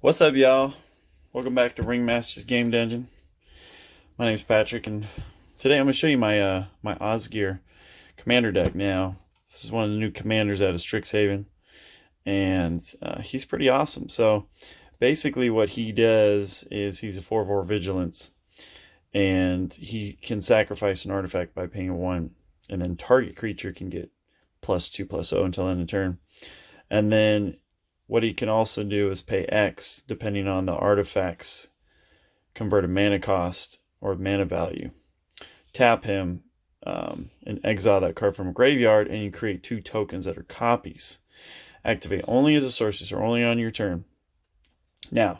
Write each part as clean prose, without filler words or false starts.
What's up, y'all? Welcome back to Ringmaster's Game Dungeon. My name's Patrick, and today I'm going to show you my my Osgir commander deck. Now, this is one of the new commanders out of Strixhaven, and he's pretty awesome. So, basically what he does is he's a 4/4 Vigilance, and he can sacrifice an artifact by paying 1, and then target creature can get +2/+0 until end of turn. And then what he can also do is pay X depending on the artifact's converted mana cost or mana value. Tap him and exile that card from a graveyard, and you create 2 tokens that are copies. Activate only as a sorcerer, or only on your turn. Now,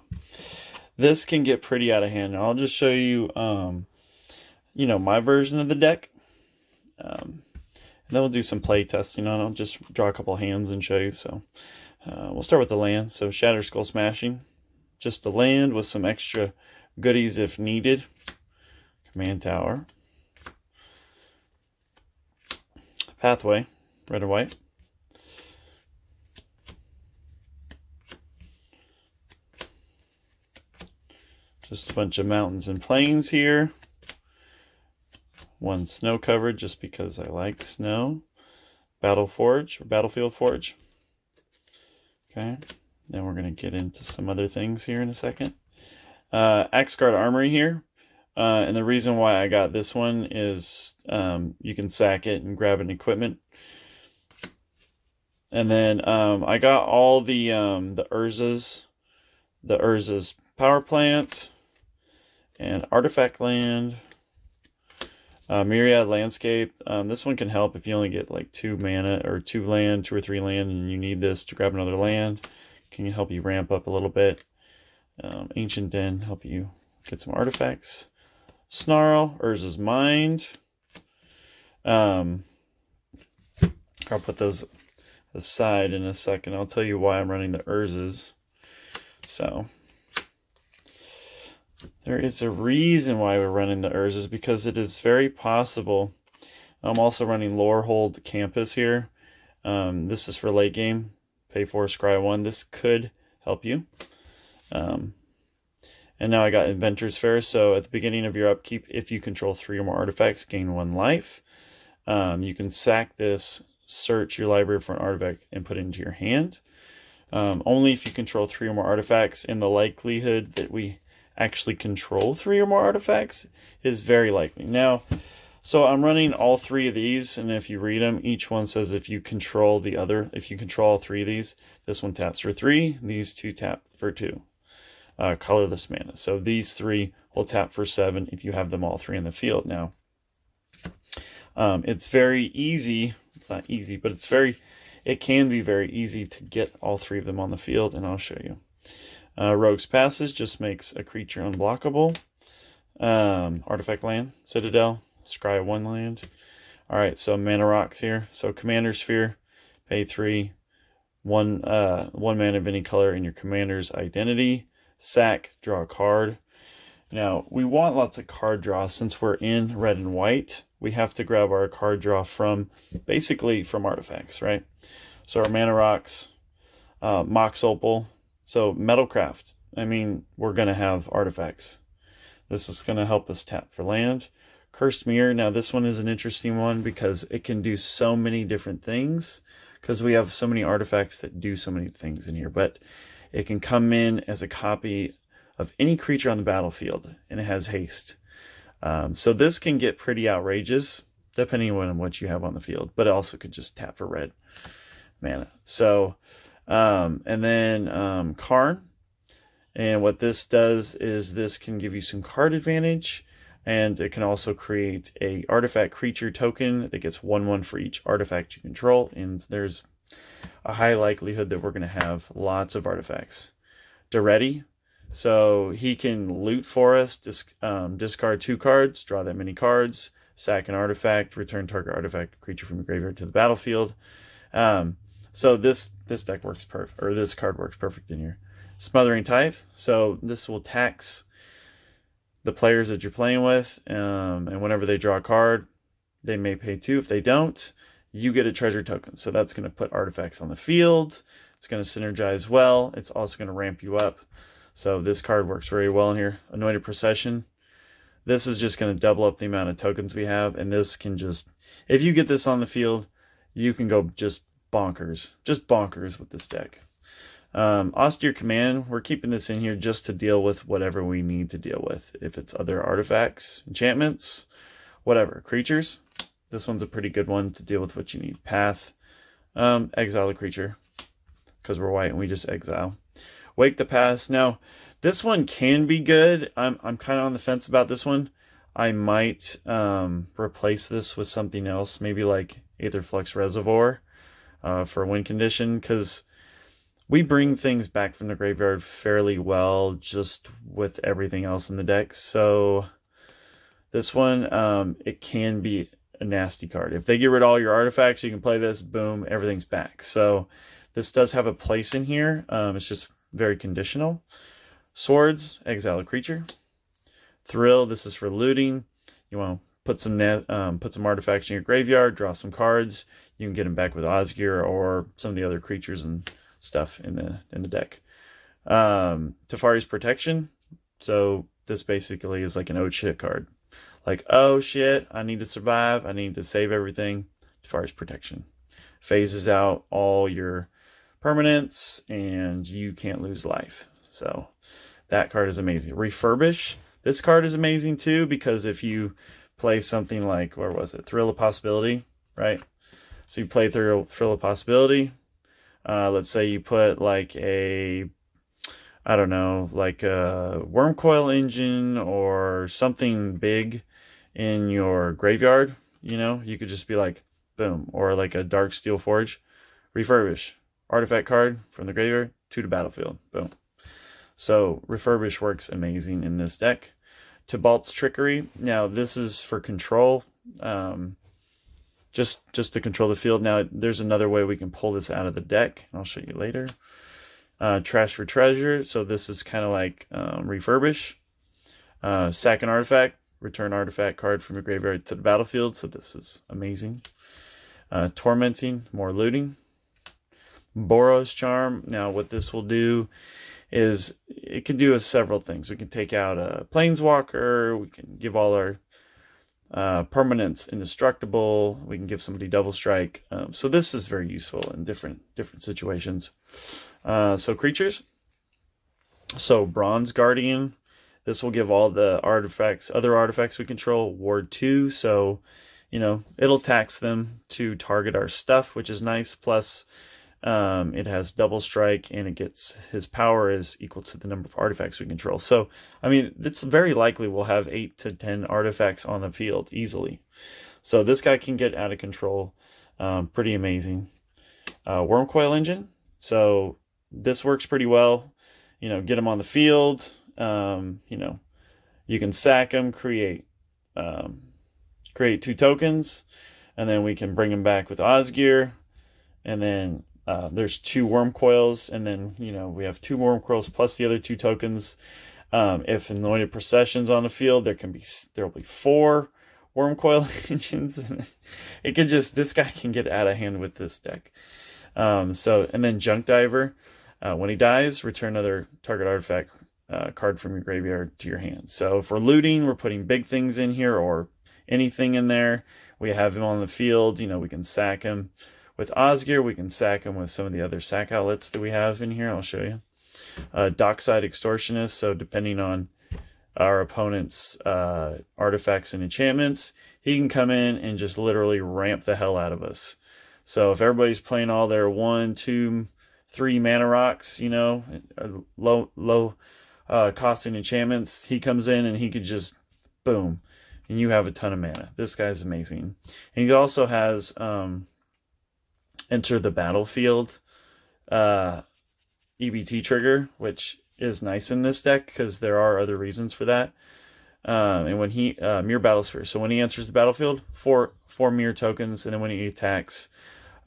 this can get pretty out of hand. I'll just show you, my version of the deck. And then we'll do some play testing on it. I'll just draw a couple hands and show you. So we'll start with the land. So Shatter Skull Smashing. Just a land with some extra goodies if needed. Command Tower. Pathway. Red and white. Just a bunch of mountains and plains here. 1 snow covered just because I like snow. Battle Forge or Battlefield Forge. Okay, then we're going to get into some other things here in a second. Axguard Armory here. And the reason why I got this one is you can sack it and grab an equipment. And then I got all the Urza's power plant and artifact land. Myriad Landscape. This one can help if you only get like 2 mana or 2 land, 2 or 3 land, and you need this to grab another land. Can help you ramp up a little bit. Ancient Den, help you get some artifacts. Snarl, Urza's Mind. I'll put those aside in a second. I'll tell you why I'm running the Urzas. So there is a reason why we're running the Urzas, because it is very possible. I'm also running Lorehold Campus here. This is for late game. Pay 4, scry 1. This could help you. And now I got Inventor's Fair. So at the beginning of your upkeep, if you control 3 or more artifacts, gain 1 life. You can sack this, search your library for an artifact, and put it into your hand. Only if you control 3 or more artifacts, and the likelihood that we actually control 3 or more artifacts is very likely. Now, so I'm running all 3 of these, and if you read them, each one says if you control all 3 of these, this one taps for 3, these 2 tap for 2. Colorless mana. So these 3 will tap for 7 if you have them all 3 in the field. Now, it's very easy. It's not easy, but it can be very easy to get all 3 of them on the field, and I'll show you. Rogue's Passage just makes a creature unblockable. Artifact land, Citadel, scry 1 land. Alright, so mana rocks here. So Commander Sphere, pay 3, 1 mana of any color in your commander's identity. Sack, draw a card. Now, we want lots of card draw. Since we're in red and white, we have to grab our card draw basically from artifacts, right? So our mana rocks, Mox Opal. So Metalcraft, I mean, we're going to have artifacts. This is going to help us tap for land. Cursed Mirror, now this one is an interesting one because it can do so many different things, because we have so many artifacts that do so many things in here. But it can come in as a copy of any creature on the battlefield, and it has haste. So this can get pretty outrageous, depending on what you have on the field. But it also could just tap for red mana. So and then Karn, and what this does is this can give you some card advantage, and it can also create a artifact creature token that gets 1/1 for each artifact you control, and there's a high likelihood that we're going to have lots of artifacts. Duretti, so he can loot for us, discard 2 cards, draw that many cards, sack an artifact, return target artifact creature from your graveyard to the battlefield. So this deck works perfect, or this card works perfect in here. Smothering Tithe. So this will tax the players that you're playing with, and whenever they draw a card, they may pay 2. If they don't, you get a treasure token. So that's going to put artifacts on the field. It's going to synergize well. It's also going to ramp you up. So this card works very well in here. Anointed Procession. This is just going to double up the amount of tokens we have. And this can just, if you get this on the field, you can go just bonkers. Just bonkers with this deck. Osgir Command, we're keeping this in here just to deal with whatever we need to deal with. If it's other artifacts, enchantments, whatever. Creatures, this one's a pretty good one to deal with what you need. Path, exile a creature, because we're white and we just exile. Wake the Past. Now, this one can be good. I'm kind of on the fence about this one. I might replace this with something else, maybe like Aetherflux Reservoir for win condition, because we bring things back from the graveyard fairly well just with everything else in the deck. So this one, it can be a nasty card. If they get rid of all your artifacts, you can play this, boom, everything's back. So this does have a place in here. It's just very conditional. Swords, exile a creature. Thrill, this is for looting. You want to put some artifacts in your graveyard, draw some cards. You can get them back with Osgir or some of the other creatures and stuff in the deck. Tefari's Protection. So this basically is like an oh shit card. Like, oh shit, I need to survive. I need to save everything. Tefari's Protection. Phases out all your permanents and you can't lose life. So that card is amazing. Refurbish. This card is amazing too, because if you play something like, where was it? Thrill of Possibility, right? So you play Thrill of Possibility. Let's say you put like a, I don't know, like a Wormcoil Engine or something big in your graveyard. You know, you could just be like, boom. Or like a Dark Steel Forge. Refurbish. Artifact card from the graveyard to the battlefield. Boom. So Refurbish works amazing in this deck. Tibalt's Trickery. Now this is for control. Just to control the field. Now there's another way we can pull this out of the deck. I'll show you later. Trash for Treasure. So this is kind of like Refurbish. Sack an artifact. Return artifact card from your graveyard to the battlefield. So this is amazing. Tormenting. More looting. Boros Charm. Now what this will do is it can do several things. We can take out a Planeswalker. We can give all our permanents indestructible. We can give somebody double strike. So this is very useful in different situations. So creatures. So Bronze Guardian. This will give all the other artifacts we control Ward 2. So, you know, it'll tax them to target our stuff, which is nice. Plus, it has double strike, and his power is equal to the number of artifacts we control. So, I mean, it's very likely we'll have 8 to 10 artifacts on the field easily. So this guy can get out of control. Pretty amazing. Wormcoil Engine. So this works pretty well. You know, get him on the field. You know, you can sack him, create 2 tokens, and then we can bring him back with Osgir, and then there's 2 Wormcoils, and then, you know, we have 2 Wormcoils plus the other 2 tokens. If Anointed Procession's on the field, there'll be 4 Wormcoil Engines. It could just, this guy can get out of hand with this deck. And then Junk Diver. When he dies, return another target artifact card from your graveyard to your hand. So for looting, we're putting big things in here or anything in there. We have him on the field. You know, we can sack him. With Osgir, we can sack him with some of the other sack outlets that we have in here. I'll show you. Dockside Extortionist. So depending on our opponent's artifacts and enchantments, he can come in and just literally ramp the hell out of us. So if everybody's playing all their 1, 2, 3 mana rocks, you know, low costing enchantments, he comes in and he could just boom, and you have a ton of mana. This guy's amazing. And he also has Enter the Battlefield EBT trigger, which is nice in this deck because there are other reasons for that. And when he Mirror Battlesphere, so when he enters the battlefield, 4 mirror tokens, and then when he attacks,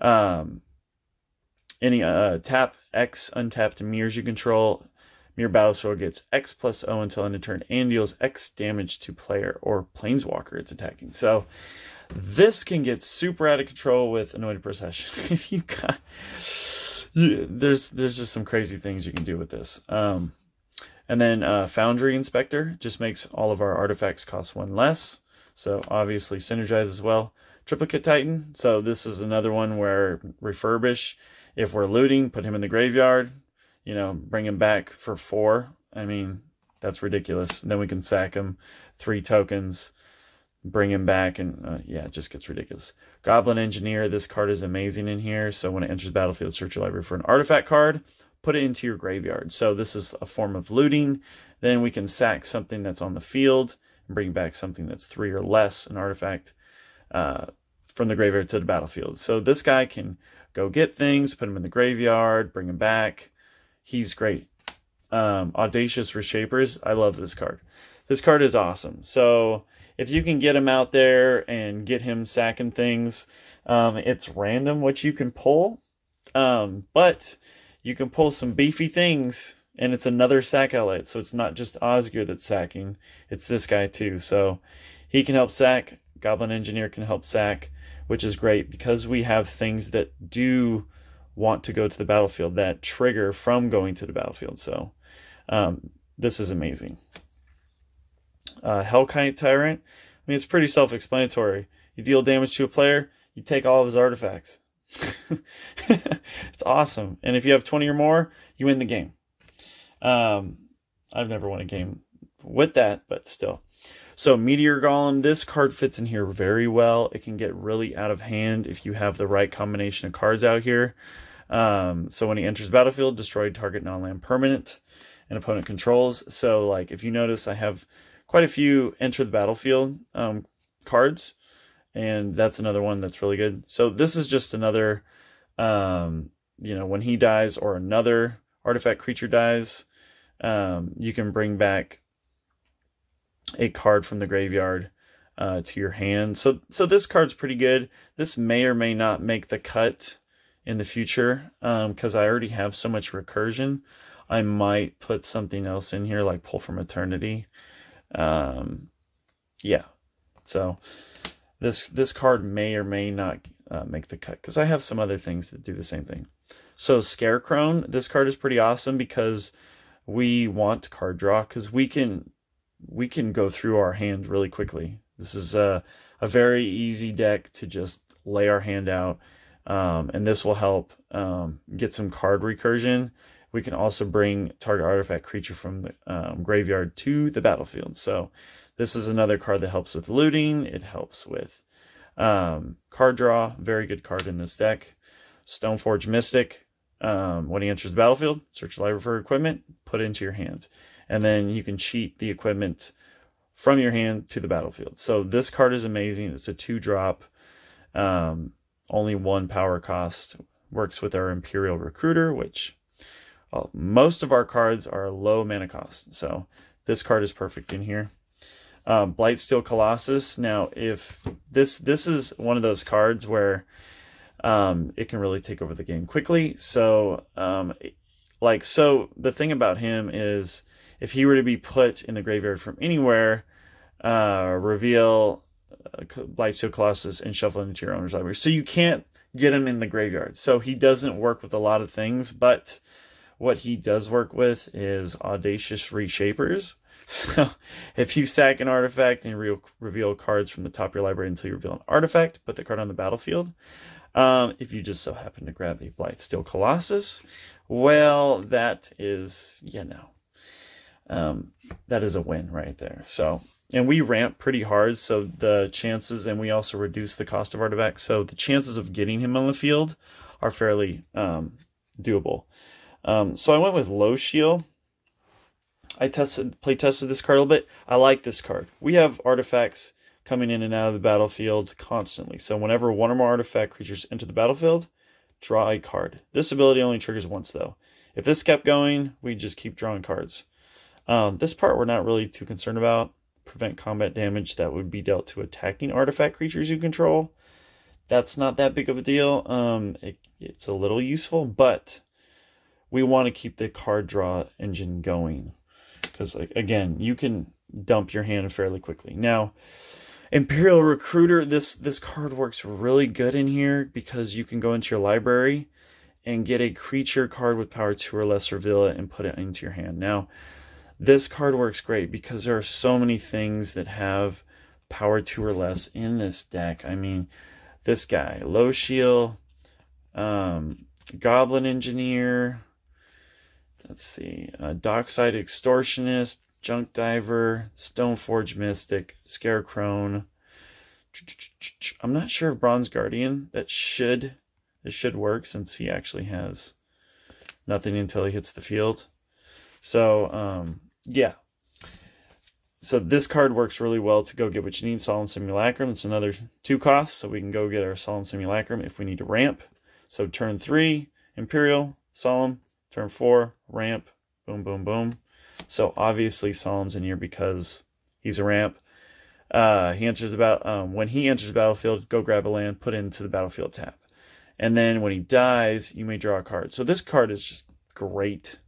any tap X untapped mirrors you control, Mirror Battlesphere gets X plus O until end of turn and deals X damage to player or planeswalker it's attacking. So this can get super out of control with Anointed Procession. If you got, there's just some crazy things you can do with this. And then Foundry Inspector just makes all of our artifacts cost 1 less. So obviously synergize as well. Triplicate Titan. So this is another one where refurbish. If we're looting, put him in the graveyard. You know, bring him back for 4. I mean, that's ridiculous. And then we can sack him 3 tokens, bring him back, and yeah, it just gets ridiculous. Goblin Engineer. This card is amazing in here. So when it enters the battlefield, search your library for an artifact card. Put it into your graveyard. So this is a form of looting. Then we can sack something that's on the field and bring back something that's 3 or less, an artifact, from the graveyard to the battlefield. So this guy can go get things, put them in the graveyard, bring them back. He's great. Audacious Reshapers. I love this card. This card is awesome. So if you can get him out there and get him sacking things, it's random what you can pull, but you can pull some beefy things, and it's another sack ally. So it's not just Osgir that's sacking. It's this guy too. So he can help sack. Goblin Engineer can help sack, which is great because we have things that do want to go to the battlefield that trigger from going to the battlefield. So this is amazing. Hellkite Tyrant. I mean, it's pretty self-explanatory. You deal damage to a player, you take all of his artifacts. It's awesome. And if you have 20 or more, you win the game. I've never won a game with that, but still. So Meteor Golem, this card fits in here very well. It can get really out of hand if you have the right combination of cards out here. So when he enters battlefield, destroy target non-land permanent and opponent controls. So like if you notice, I have quite a few enter the battlefield cards. And that's another one that's really good. So this is just another, you know, when he dies or another artifact creature dies, you can bring back a card from the graveyard to your hand. So this card's pretty good. This may or may not make the cut in the future because I already have so much recursion. I might put something else in here like Pull from Eternity. Yeah, so this card may or may not make the cut because I have some other things that do the same thing. So Scarecrow, this card is pretty awesome because we want card draw because we can go through our hand really quickly. This is a very easy deck to just lay our hand out, and this will help get some card recursion. We can also bring target artifact creature from the graveyard to the battlefield. So this is another card that helps with looting. It helps with card draw. Very good card in this deck. Stoneforge Mystic. When he enters the battlefield, search the library for equipment, put it into your hand. And then you can cheat the equipment from your hand to the battlefield. So this card is amazing. It's a 2-drop. Only 1 power cost. Works with our Imperial Recruiter, which most of our cards are low mana cost. So this card is perfect in here. Blightsteel Colossus. Now, if this is one of those cards where it can really take over the game quickly. So, so the thing about him is if he were to be put in the graveyard from anywhere, reveal Blightsteel Colossus and shuffle it into your owner's library. So you can't get him in the graveyard. So he doesn't work with a lot of things, but what he does work with is Audacious Reshapers. So if you sack an artifact and reveal cards from the top of your library until you reveal an artifact, put the card on the battlefield. If you just so happen to grab a Blightsteel Colossus, well, that is, that is a win right there. So, and we ramp pretty hard, so the chances, and we also reduce the cost of artifacts, so the chances of getting him on the field are fairly doable. So I went with Low Shield. I play tested this card a little bit. I like this card. We have artifacts coming in and out of the battlefield constantly. So whenever one or more artifact creatures enter the battlefield, draw a card. This ability only triggers once though. If this kept going, we just keep drawing cards. This part we're not really too concerned about. Prevent combat damage that would be dealt to attacking artifact creatures you control. That's not that big of a deal. It's a little useful, but we want to keep the card draw engine going. Because, again, you can dump your hand fairly quickly. Now, Imperial Recruiter, this card works really good in here because you can go into your library and get a creature card with power 2 or less, reveal it, and put it into your hand. Now, This card works great because there are so many things that have power 2 or less in this deck. I mean, this guy, Low Shield, Goblin Engineer, let's see, Dockside Extortionist, Junk Diver, Stoneforge Mystic, Scarecrow. I'm not sure if Bronze Guardian, it should work since he actually has nothing until he hits the field. So, yeah. So this card works really well to go get what you need. Solemn Simulacrum. It's another 2 costs, so we can go get our Solemn Simulacrum if we need to ramp. So turn 3, Imperial, Solemn. Turn 4, ramp. Boom, boom, boom. So obviously Solemn's in here because he's a ramp. He enters the when he enters the battlefield, go grab a land, put it into the battlefield tap. And then when he dies, you may draw a card. So this card is just great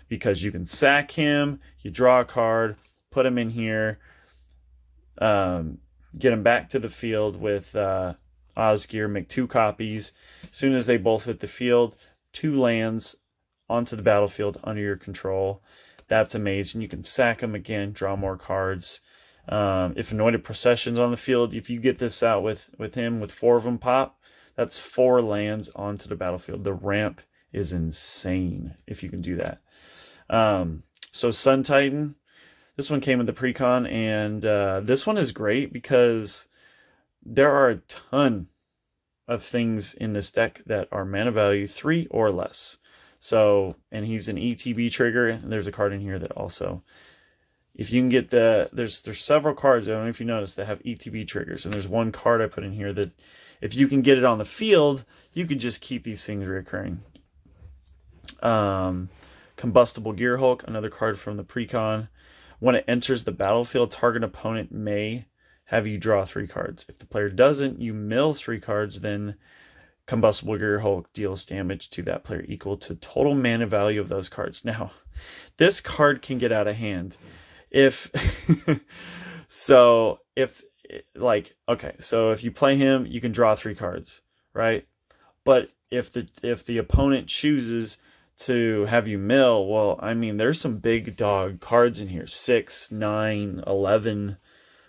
because you can sack him, you draw a card, put him in here, get him back to the field with Osgir, make 2 copies. As soon as they both hit the field, 2 lands onto the battlefield under your control. That's amazing. You can sack him again, draw more cards. If Anointed Procession's on the field, if you get this out with him with 4 of them pop, that's 4 lands onto the battlefield. The ramp is insane if you can do that. So Sun Titan, this one came with the precon, and this one is great because there are a ton of things in this deck that are mana value 3 or less. So, and he's an ETB trigger, and there's a card in here that also, if you can get there's several cards, I don't know if you noticed, that have ETB triggers, and there's one card I put in here that if you can get it on the field, you can just keep these things reoccurring. Combustible Gear Hulk, another card from the precon. When it enters the battlefield, target opponent may have you draw 3 cards. If the player doesn't, you mill 3 cards, then Combustible Gear Hulk deals damage to that player equal to total mana value of those cards. Now, this card can get out of hand. So if you play him, you can draw 3 cards, right? But if the opponent chooses to have you mill, well, I mean, there's some big dog cards in here. 6, 9, 11,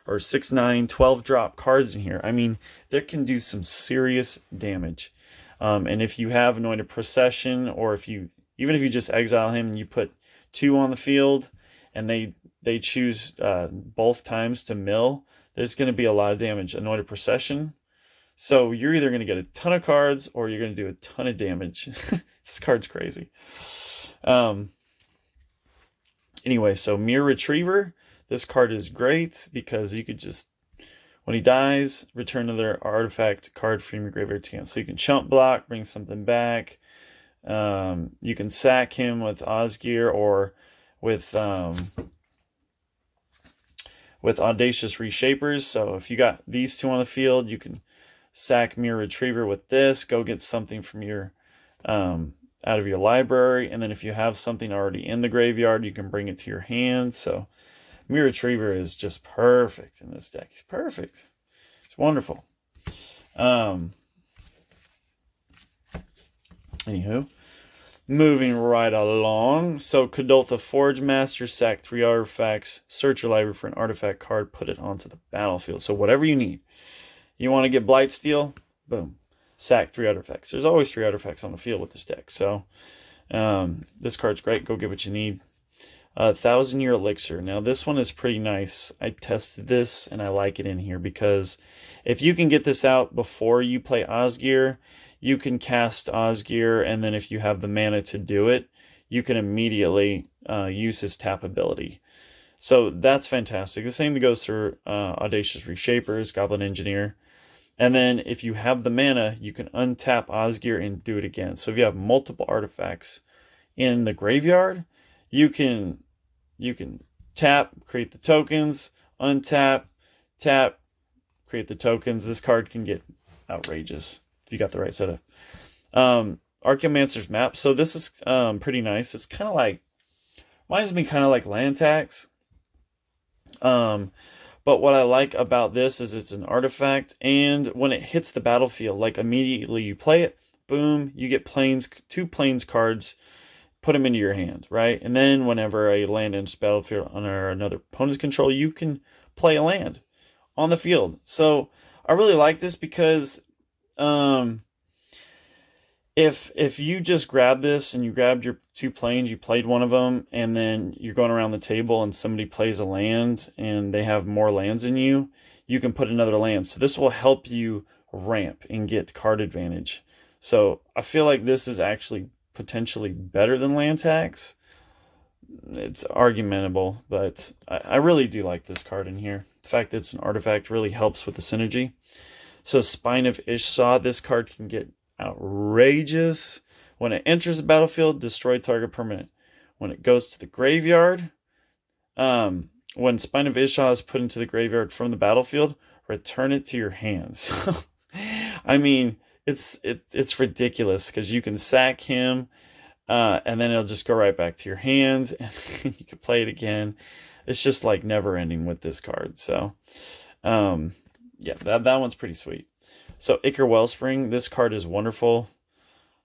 or 6, 9, 12 drop cards in here. I mean, that can do some serious damage. And if you have Anointed Procession, or even if you just exile him and you put 2 on the field, and they choose both times to mill, there's going to be a lot of damage. Anointed Procession. So you're either going to get a ton of cards, or you're going to do a ton of damage. This card's crazy. Anyway, so Mirror Retriever. This card is great because you could just, when he dies, return another artifact card from your graveyard to hand. So you can chump block, bring something back. You can sack him with Osgir, or with Audacious Reshapers. So if you got these 2 on the field, you can sack Mirror Retriever with this, go get something from your out of your library, and then if you have something already in the graveyard, you can bring it to your hand. So Mirror Retriever is just perfect in this deck. It's perfect. It's wonderful. Anywho, moving right along. So Kadoltha Forge Master, sack 3 artifacts, search your library for an artifact card, put it onto the battlefield. So whatever you need. You want to get Blightsteel? Boom. Sack 3 artifacts. There's always 3 artifacts on the field with this deck. So this card's great. Go get what you need. 1,000-Year Elixir. Now this one is pretty nice. I tested this and I like it in here because if you can get this out before you play Osgir, you can cast Osgir, and then if you have the mana to do it, you can immediately use his tap ability. So that's fantastic. The same goes for Audacious Reshapers, Goblin Engineer. And then if you have the mana, you can untap Osgir and do it again. So if you have multiple artifacts in the graveyard, you can tap, create the tokens, untap, tap, create the tokens. This card can get outrageous if you got the right setup. Archaeomancer's Map. So this is pretty nice. It's kind of like, reminds me kind of like Land Tax. But what I like about this is it's an artifact, and when it hits the battlefield, like immediately you play it, boom, you get 2 plains cards put them into your hand, right? And then whenever a land enters the battlefield under another opponent's control, you can play a land on the field. So I really like this because if you just grab this and you grabbed your 2 planes, you played one of them, and then you're going around the table and somebody plays a land and they have more lands than you, you can put another land. So this will help you ramp and get card advantage. So I feel like this is actually potentially better than land tax. It's argumentable, but I really do like this card in here. The fact that it's an artifact really helps with the synergy. So Spine of Ishsaw, this card can get outrageous. When it enters the battlefield, destroy target permanent. When it goes to the graveyard, when Spine of Ishsaw is put into the graveyard from the battlefield, return it to your hands. I mean, it's ridiculous because you can sack him, and then it'll just go right back to your hands, and you can play it again. It's just like never ending with this card. So, yeah, that one's pretty sweet. So Ichor Wellspring, this card is wonderful.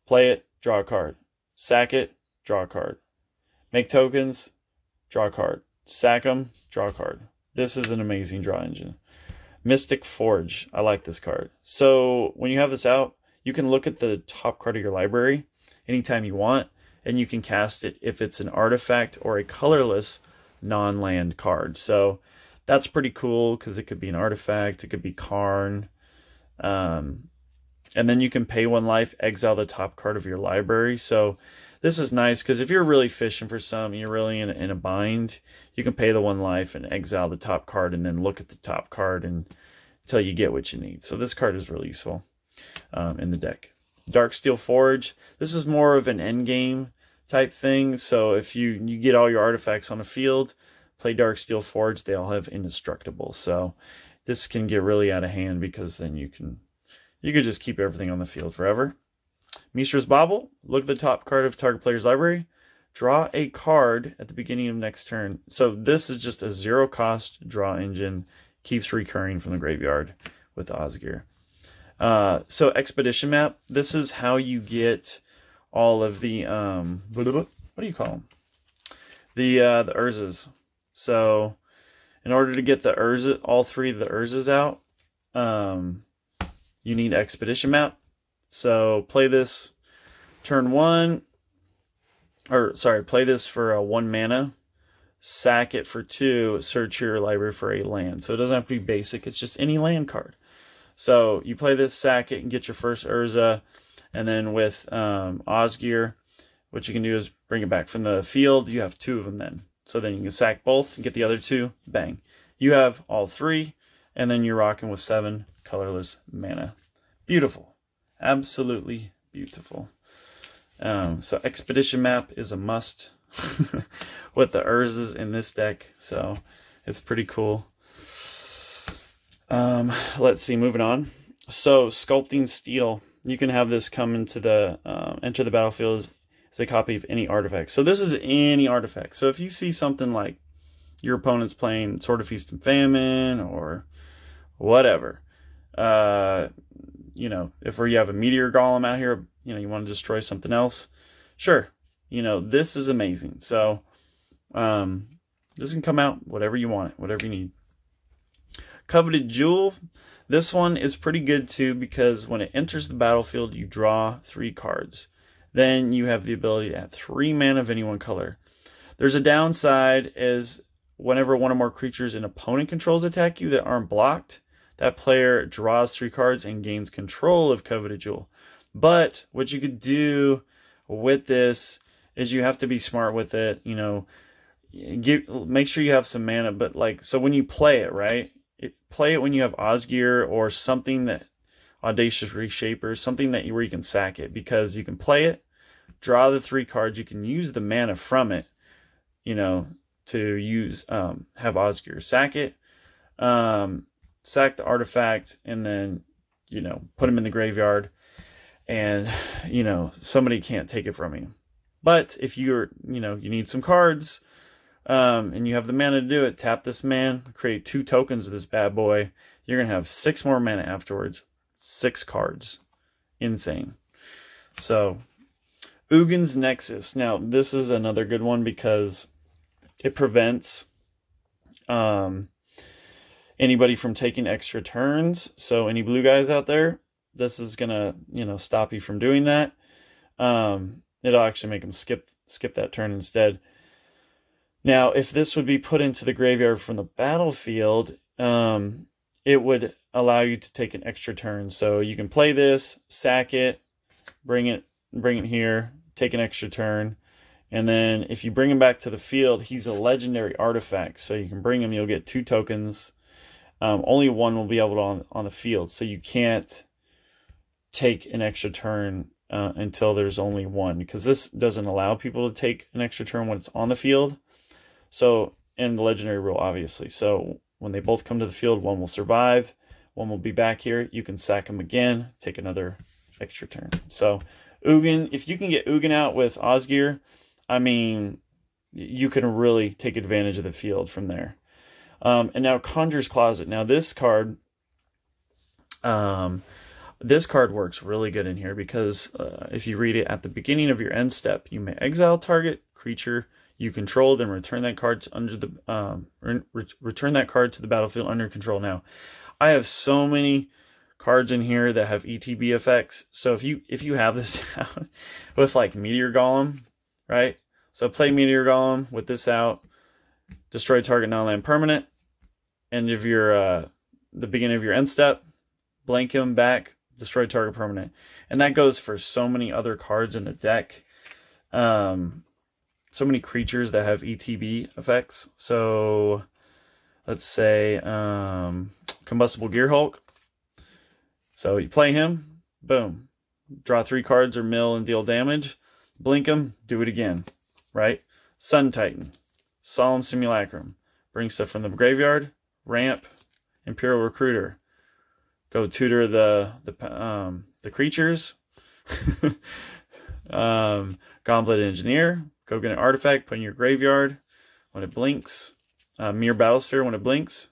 Play it, draw a card. Sack it, draw a card. Make tokens, draw a card. Sack them, draw a card. This is an amazing draw engine. Mystic Forge, I like this card. So when you have this out, you can look at the top card of your library anytime you want, and you can cast it if it's an artifact or a colorless non-land card. So that's pretty cool because it could be an artifact, it could be Karn. And then you can pay 1 life, exile the top card of your library. So this is nice because if you're really fishing for something, you're really in a bind, you can pay the 1 life and exile the top card and then look at the top card until you get what you need. So this card is really useful in the deck. Darksteel Forge, this is more of an endgame type thing. So if you get all your artifacts on the field, play Darksteel Forge, they all have indestructible. So this can get really out of hand because then you could just keep everything on the field forever. Mishra's Bauble, look at the top card of target player's library. Draw a card at the beginning of next turn. So this is just a 0-cost draw engine. Keeps recurring from the graveyard with Osgir. So Expedition Map, this is how you get all of the, what do you call them? The Urzas. So in order to get the Urza, all 3 of the Urzas out, you need Expedition Map. So play this turn 1, or sorry, play this for 1 mana, sack it for 2, search your library for a land. So it doesn't have to be basic, it's just any land card. So you play this, sack it, and get your first Urza, and then with Osgir, what you can do is bring it back from the field. You have 2 of them then. So then you can sack both and get the other 2, bang. You have all 3, and then you're rocking with 7 colorless mana. Beautiful. Absolutely beautiful. So Expedition Map is a must with the Urzas in this deck. So it's pretty cool. Let's see, moving on. So Sculpting Steel, you can have this come into the enter the battlefield as a copy of any artifact. So this is any artifact. So if you see something like your opponent's playing Sword of Feast and Famine or whatever, you know, if you have a Meteor Golem out here, you know, you want to destroy something else, sure, you know, this is amazing. So this can come out whatever you want, whatever you need. Coveted Jewel, this one is pretty good too because when it enters the battlefield, you draw 3 cards. Then you have the ability to add 3 mana of any one color. There's a downside is whenever one or more creatures an opponent controls attack you that aren't blocked, that player draws 3 cards and gains control of Coveted Jewel. But what you could do with this is you have to be smart with it. You know, make sure you have some mana. But like, so when you play it, right? Play it when you have Osgir or something that Audacious Reshaper, something that where you can sack it, because you can play it, draw the 3 cards, you can use the mana from it, you know, to use have Osgir sack it. Sack the artifact, and then, you know, put them in the graveyard, and, you know, somebody can't take it from you. But if you're, you know, you need some cards, and you have the mana to do it, tap this man, create 2 tokens of this bad boy. You're going to have 6 more mana afterwards. 6 cards. Insane. So, Ugin's Nexus. Now, this is another good one because it prevents anybody from taking extra turns. So any blue guys out there, this is gonna, stop you from doing that. It'll actually make them skip that turn instead. Now, if this would be put into the graveyard from the battlefield, it would allow you to take an extra turn. So you can play this, sack it, bring it here, take an extra turn. And then if you bring him back to the field, he's a legendary artifact. So you can bring him, you'll get 2 tokens. Only one will be able to on the field. So you can't take an extra turn until there's only one, because this doesn't allow people to take an extra turn when it's on the field. So, and the legendary rule, obviously. So when they both come to the field, one will survive, one will be back here. You can sack him again, take another extra turn. So Ugin, if you can get Ugin out with Osgir, I mean, you can really take advantage of the field from there. And now Conjurer's Closet. Now this card works really good in here because if you read it at the beginning of your end step, you may exile target creature you control, then return that card to return that card to the battlefield under control. Now, I have so many cards in here that have ETB effects. So if you have this out with like Meteor Golem, right? So play Meteor Golem with this out, destroy target non-land permanent, and if you're the beginning of your end step, blank him back, destroy target permanent. And that goes for so many other cards in the deck. So many creatures that have ETB effects. So let's say Combustible Gearhulk. So you play him, boom, draw 3 cards or mill and deal damage. Blink him, do it again, right? Sun Titan, Solemn Simulacrum, bring stuff from the graveyard. Ramp, Imperial Recruiter, go tutor the creatures. Gauntlet Engineer, go get an artifact, put in your graveyard when it blinks. Mirror Battlesphere when it blinks.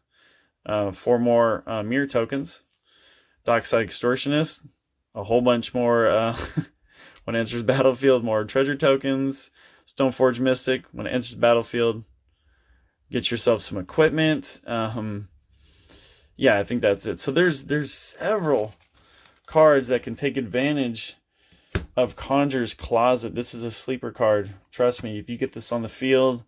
4 more mirror tokens. Dockside Extortionist, a whole bunch more when it enters battlefield, more treasure tokens. Stoneforge Mystic, when it enters battlefield, get yourself some equipment. Yeah, I think that's it. So there's several cards that can take advantage of Conjurer's Closet. This is a sleeper card. Trust me, if you get this on the field,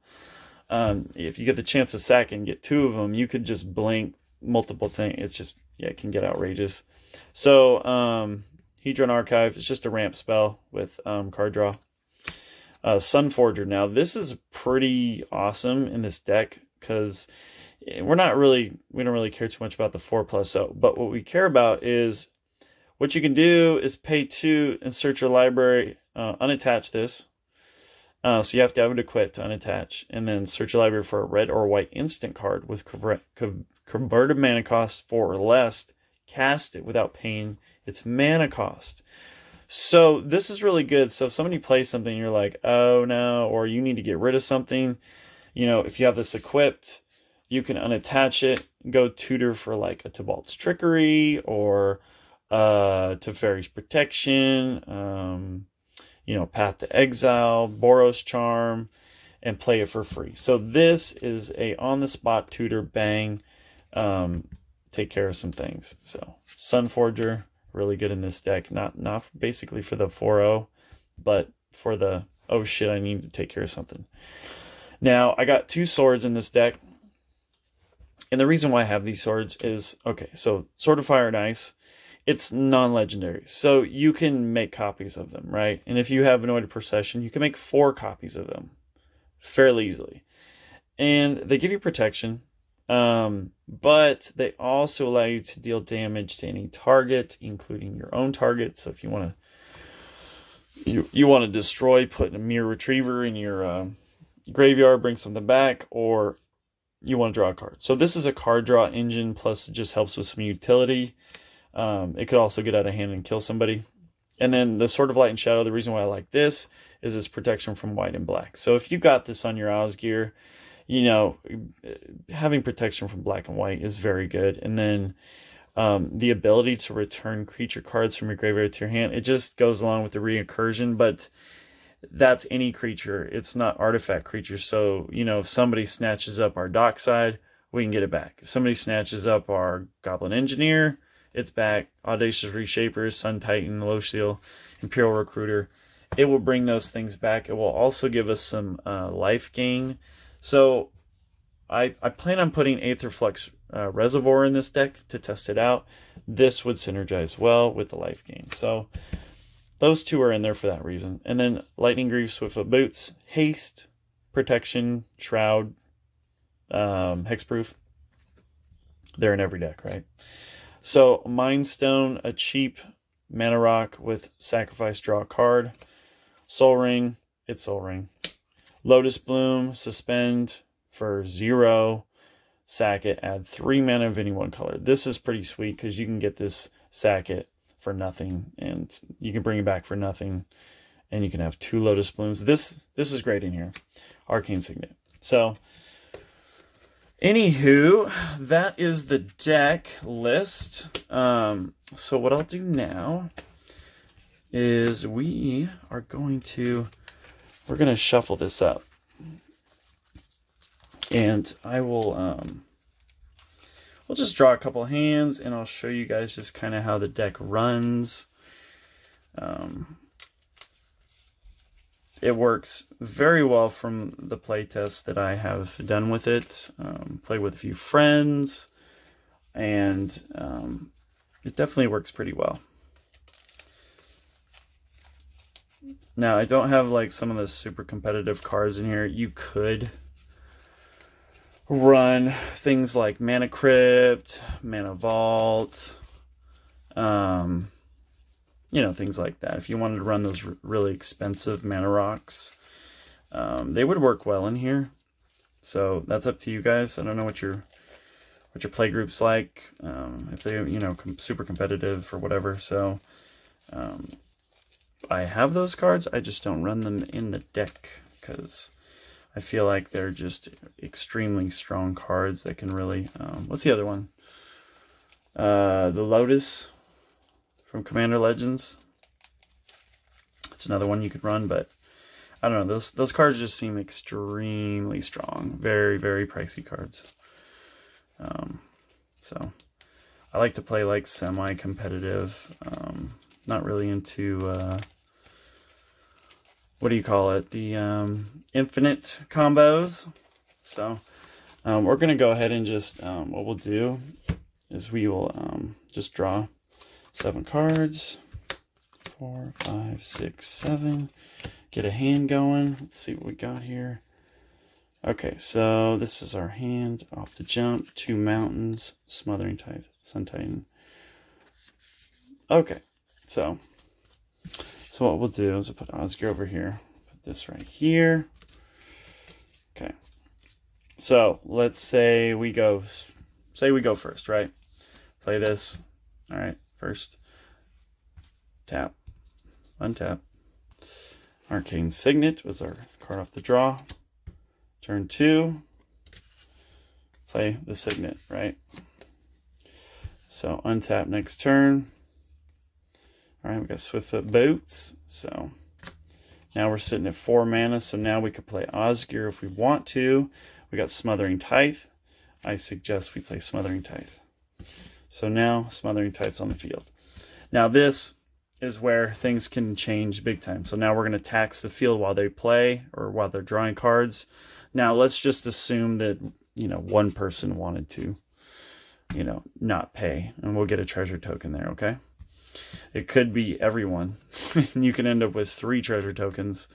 if you get the chance to sack and get 2 of them, you could just blink multiple things. It's just, yeah, it can get outrageous. So, Hedron Archive, it's just a ramp spell with card draw. Sunforger. Now, this is pretty awesome in this deck because we don't really care too much about the 4+0, but what we care about is what you can do is pay 2 and search your library, unattach this. So you have to have it equipped to unattach, and then search your library for a red or white instant card with converted mana cost 4 or less. Cast it without paying its mana cost. So this is really good. So if somebody plays something, you're like, oh no, or you need to get rid of something, if you have this equipped, you can unattach it, go tutor for like a Tybalt's Trickery or Teferi's Protection, Path to Exile, Boros Charm, and play it for free. So this is a on-the-spot tutor, bang, take care of some things. So Sunforger, really good in this deck. Not basically for the 4-0, but for the, oh shit, I need to take care of something. Now, I got 2 swords in this deck. And the reason why I have these swords is, okay, so Sword of Fire and Ice, it's non-legendary. So you can make copies of them, right? And if you have Anointed Procession, you can make 4 copies of them fairly easily. And they give you protection, but they also allow you to deal damage to any target, including your own target. So if you want to destroy, put a Mirror Retriever in your graveyard, bring something back, or you want to draw a card. So this is a card draw engine, plus it just helps with some utility. It could also get out of hand and kill somebody. And then the Sword of Light and Shadow, the reason why I like this is its protection from white and black. So if you got this on your Osgir, having protection from black and white is very good. And then the ability to return creature cards from your graveyard to your hand, it just goes along with the reincursion. But that's any creature. It's not artifact creatures. So, you know, if somebody snatches up our dockside, we can get it back. If somebody snatches up our Goblin Engineer, it's back. Audacious Reshapers, Sun Titan, Low Seal, Imperial Recruiter. It will bring those things back. It will also give us some life gain. So I plan on putting Aetherflux Reservoir in this deck to test it out. This would synergize well with the life gain. So those two are in there for that reason. And then Lightning Greaves, Swiftfoot Boots, Haste, Protection, Shroud, Hexproof. They're in every deck, right? So Mind Stone, a cheap mana rock with sacrifice, draw a card. Soul Ring, it's Soul Ring. Lotus Bloom, suspend for 0. Sack it, add 3 mana of any one color. This is pretty sweet because you can get this sack it for nothing, and you can bring it back for nothing, and you can have 2 Lotus Blooms. This is great in here. Arcane Signet. So, anywho, that is the deck list. So what I'll do now is we're going to shuffle this up. And I will, we'll just draw a couple hands, and I'll show you guys just kind of how the deck runs. It works very well from the playtest that I have done with it. Played with a few friends, and it definitely works pretty well. Now, I don't have like some of the super competitive cards in here. You could run things like Mana Crypt, Mana Vault, you know, things like that. If you wanted to run those really expensive mana rocks, they would work well in here. So that's up to you guys. I don't know what your play group's like, if they, you know, super competitive or whatever. So I have those cards. I just don't run them in the deck because I feel like they're just extremely strong cards that can really... what's the other one? The Lotus from Commander Legends. It's another one you could run, but I don't know. Those cards just seem extremely strong. Very, very pricey cards. So I like to play like semi-competitive. Not really into... what do you call it? The infinite combos. So we're going to go ahead and just, what we'll do is we will just draw 7 cards. 4, 5, 6, 7. Get a hand going. Let's see what we got here. Okay, so this is our hand off the jump. 2 mountains, Smothering Tithe, Sun Titan. Okay, so what we'll do is we'll put Osgir over here. Put this right here. Okay. So let's say we go first, right? Play this. All right. First, tap, untap. Arcane Signet was our card off the draw. Turn 2. Play the Signet, right? So untap next turn. All right, we got Swiftfoot Boots. So now we're sitting at 4 mana. So now we could play Osgir if we want to. We got Smothering Tithe. I suggest we play Smothering Tithe. So now Smothering Tithe's on the field. Now this is where things can change big time. So now we're going to tax the field while they play or while they're drawing cards. Now let's just assume that, you know, one person wanted to, you know, not pay, and we'll get a treasure token there, okay? It could be everyone. And you can end up with 3 treasure tokens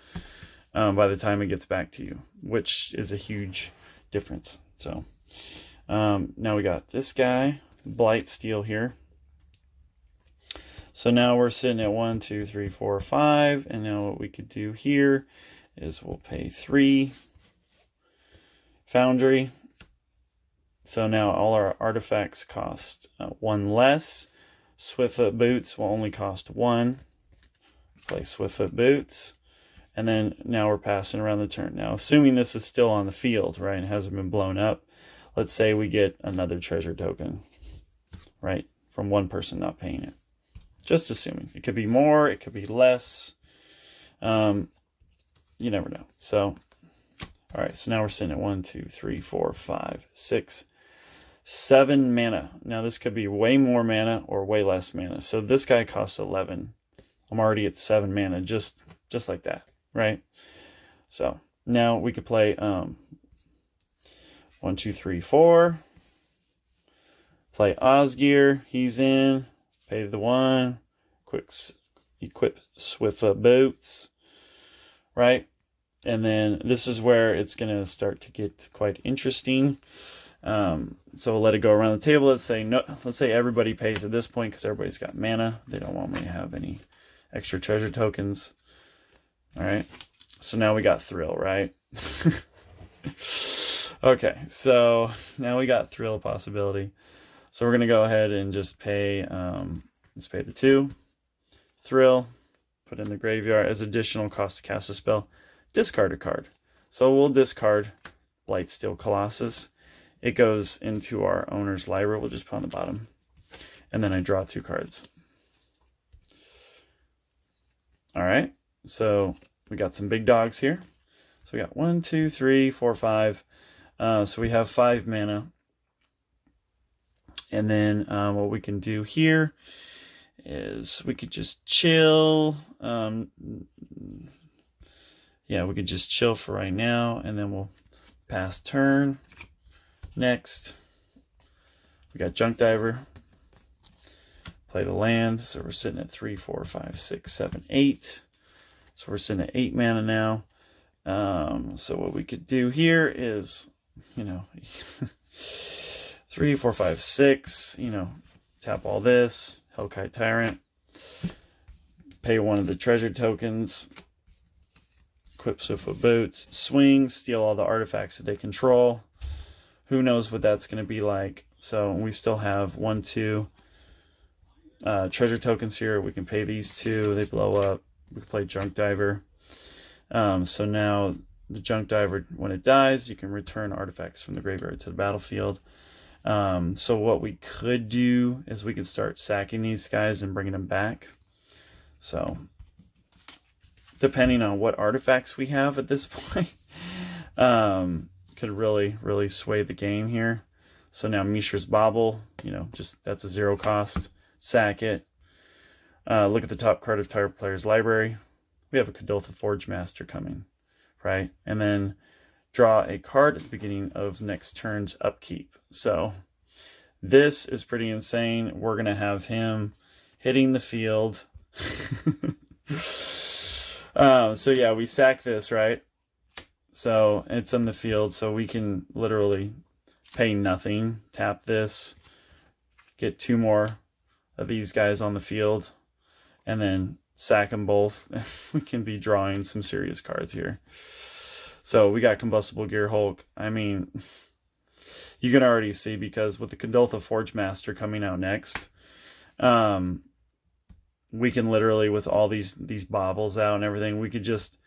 by the time it gets back to you, which is a huge difference. So now we got this guy, Blight Steel here. So now we're sitting at 1, 2, 3, 4, 5. And now what we could do here is we'll pay 3 Foundry. So now all our artifacts cost 1 less. Swiftfoot Boots will only cost 1. Play Swiftfoot Boots. And then now we're passing around the turn. Now, assuming this is still on the field, right, and hasn't been blown up, let's say we get another treasure token, right, from one person not paying it. Just assuming. It could be more, it could be less. you never know. So, all right, so now we're sitting at 1, 2, 3, 4, 5, 6, 7 mana. Now this could be way more mana or way less mana. So this guy costs 11. I'm already at 7 mana, just like that, right? So now we could play 1, 2, 3, 4. Play Osgir. He's in. Pay the 1. Equip Swift Boots. Right? And then this is where it's going to start to get quite interesting. So we'll let it go around the table. Let's say everybody pays at this point because everybody's got mana. They don't want me to have any extra treasure tokens. All right. So now we got Thrill, right? Okay. So now we got Thrill possibility. So we're going to go ahead and just pay, let's pay the 2. Thrill. Put in the graveyard as additional cost to cast a spell. Discard a card. So we'll discard Blightsteel Colossus. It goes into our owner's library. We'll just put on the bottom. And then I draw 2 cards. All right. So we got some big dogs here. So we got 1, 2, 3, 4, 5. So we have 5 mana. And then what we can do here is we could just chill. Yeah, we could just chill for right now. And then we'll pass turn. Next, we got Junk Diver. Play the land. So we're sitting at 3, 4, 5, 6, 7, 8. So we're sitting at 8 mana now. So what we could do here is, 3, 4, 5, 6, tap all this, Hellkite Tyrant, pay 1 of the treasure tokens, equip Swiftfoot Boots, swing, steal all the artifacts that they control. Who knows what that's going to be like. So we still have 1, 2 treasure tokens here. We can pay these 2. They blow up. We can play Junk Diver. So now the Junk Diver, when it dies, you can return artifacts from the graveyard to the battlefield. So what we could do is we could start sacking these guys and bringing them back. So depending on what artifacts we have at this point, could really sway the game here. So now Mishra's Bauble, that's a 0 cost. Sack it. Look at the top card of Tire Player's library. We have a Kadoltha Forge Master coming, right? And then draw a card at the beginning of next turn's upkeep. So this is pretty insane. We're going to have him hitting the field. So yeah, we sack this, right? So it's on the field, so we can literally pay nothing, tap this, get 2 more of these guys on the field, and then sack them both. We can be drawing some serious cards here. So we got Combustible Gear Hulk. I mean, you can already see, because with the Kadoltha Forge Master coming out next, we can literally, with all these baubles out and everything, we could just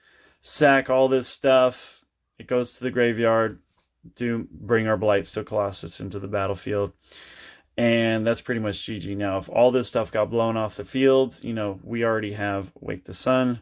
sack all this stuff. It goes to the graveyard. Bring our Blightsteel Colossus into the battlefield. And that's pretty much GG. Now, if all this stuff got blown off the field, we already have Wake the Sun.